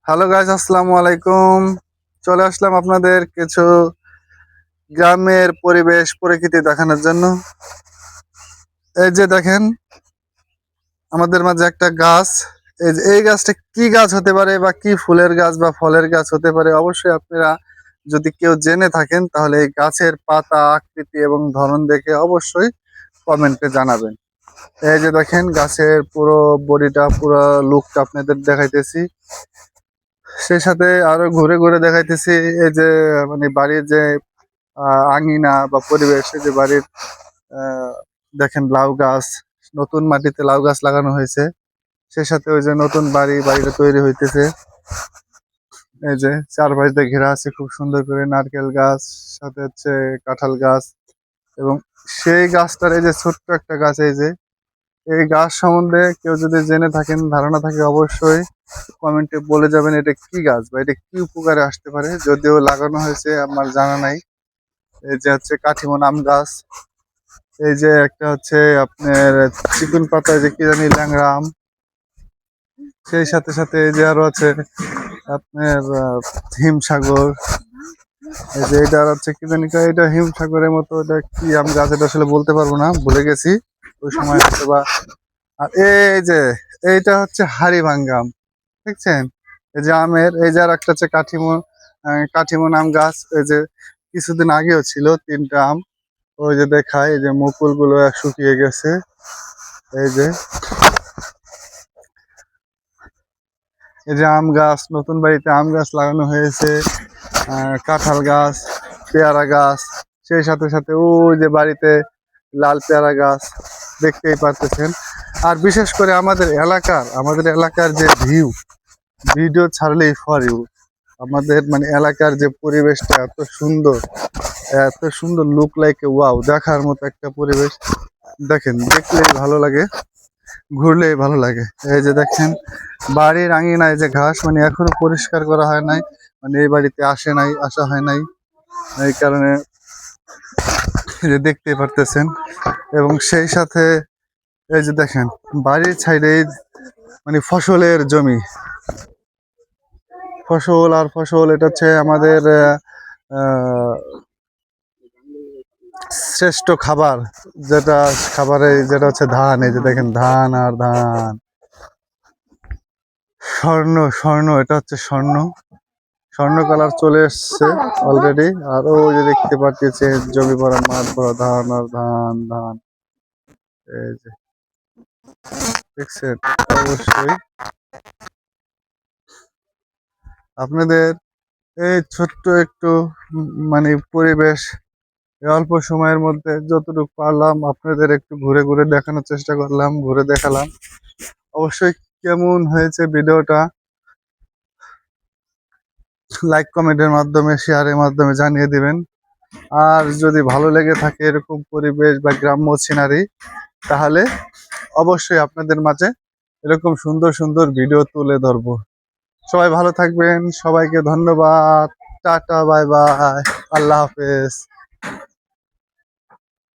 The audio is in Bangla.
হ্যালো গাইস, আসসালামু আলাইকুম। চলে আসলাম আপনাদের কিছু গ্রামের পরিবেশ প্রকৃতি দেখানোর জন্য। এই যে দেখেন, আমাদের মাঝে একটা গাছ। এই গাছটা কি গাছ হতে পারে বা কি ফুলের গাছ বা ফলের গাছ হতে পারে, অবশ্যই আপনারা যদি কেউ জেনে থাকেন তাহলে এই গাছের পাতা, আকৃতি এবং ধরন দেখে অবশ্যই কমেন্টে জানাবেন। এই যে দেখেন, গাছের পুরো বডিটা, পুরো লুকটা আপনাদের দেখাইতেছি। সেই সাথে আরো ঘুরে ঘুরে দেখাইতেছি। এই যে মানে বাড়ির যে আঙিনা বা পরিবেশ, এই যে বাড়ির আহ, দেখেন লাউ গাছ, নতুন মাটিতে লাউ গাছ লাগানো হয়েছে। সেই সাথে ওই যে নতুন বাড়িটা তৈরি হইতেছে। এই যে চারপাশ দিয়ে ঘেরা আছে খুব সুন্দর করে নারকেল গাছ, সাথে হচ্ছে কাঁঠাল গাছ। এবং সেই গাছটার এই যে ছোট্ট একটা গাছ, এই যে এই গাছ সম্বন্ধে কেউ যদি জেনে থাকেন, ধারণা থাকে, অবশ্যই কমেন্টে বলে যাবেন এটা কি গাছ বা এটা কি উপকারে আসতে পারে। যদিও লাগানো হয়েছে আমার জানা নাই। এই যে হচ্ছে কাঠিমন আম গাছ। এই যে একটা হচ্ছে আপনার চিকুন পাতায় যে কি জানি ল্যাংড়া আম। সেই সাথে সাথে এই যে আরো আছে আপনার হিমসাগর। এই যে এটা আর হচ্ছে কি জানি এটা হিমসাগরের মতো, এটা কি আম গাছ এটা আসলে বলতে পারবো না, ভুলে গেছি ওই সময় হয়তো বা। আর এই যে এইটা হচ্ছে হাড়িভাঙ্গা আম, দেখছেন? এই যে আমের এই যে আর একটা হচ্ছে কাঠিমন আম গাছ। এই যে কিছুদিন আগেও ছিল তিনটা আম। ওই যে দেখায়, এই যে মুকুল গুলো শুকিয়ে গেছে। এই যে এই যে আম গাছ, নতুন বাড়িতে আম গাছ লাগানো হয়েছে, কাঁঠাল গাছ, পেয়ারা গাছ। সেই সাথে সাথে ওই যে বাড়িতে লাল পেয়ারা গাছ দেখতেই পারতেছেন। আর বিশেষ করে আমাদের এলাকার যে ভিডিও ছাড়লেই ফর ইউ, আমাদের মানে এলাকার যে পরিবেশটা এত সুন্দর লুক লাইক ওয়াও, দেখার মতো একটা পরিবেশ। দেখেন, দেখলেই ভালো লাগে, ঘুরলেই ভালো লাগে। এই যে দেখেন, বাড়ির আঙিনায় যে ঘাস মানে এখনো পরিষ্কার করা হয় নাই, মানে এই বাড়িতে আসা হয় নাই, এই কারণে এই যে দেখতেই পারতেছেন। এবং সেই সাথে এই যে দেখেন, বাড়ির সাইডে মানে ফসলের জমি, ফসল আর ফসল। এটা হচ্ছে আমাদের আহ, শ্রেষ্ঠ খাবার, যেটা যেটা হচ্ছে ধান। এই যে দেখেন, ধান আর ধান, স্বর্ণ স্বর্ণ, এটা হচ্ছে স্বর্ণ। স্বর্ণ কালার চলে এসছে অলরেডি। আর ওই যে দেখতে পাচ্ছেন জমি ভরা, মাঠ ভরা ধান আর ধান ধান। এই যে দেখছেন, অবশ্যই আপনাদের এই ছোট্ট একটু মানে পরিবেশ, এই অল্প সময়ের মধ্যে যতটুকু পারলাম আপনাদের একটু ঘুরে ঘুরে দেখানোর চেষ্টা করলাম, ঘুরে দেখালাম। অবশ্যই কেমন হয়েছে ভিডিওটা লাইক কমেন্টের মাধ্যমে, শেয়ারের মাধ্যমে জানিয়ে দিবেন। আর যদি ভালো লেগে থাকে এরকম পরিবেশ বা গ্রাম্য সিনারি, তাহলে অবশ্যই আপনাদের মাঝে এরকম সুন্দর সুন্দর ভিডিও তুলে ধরবো। সবাই ভালো থাকবেন, সবাইকে ধন্যবাদ। টাটা, বাই বাই, আল্লাহ হাফেজ।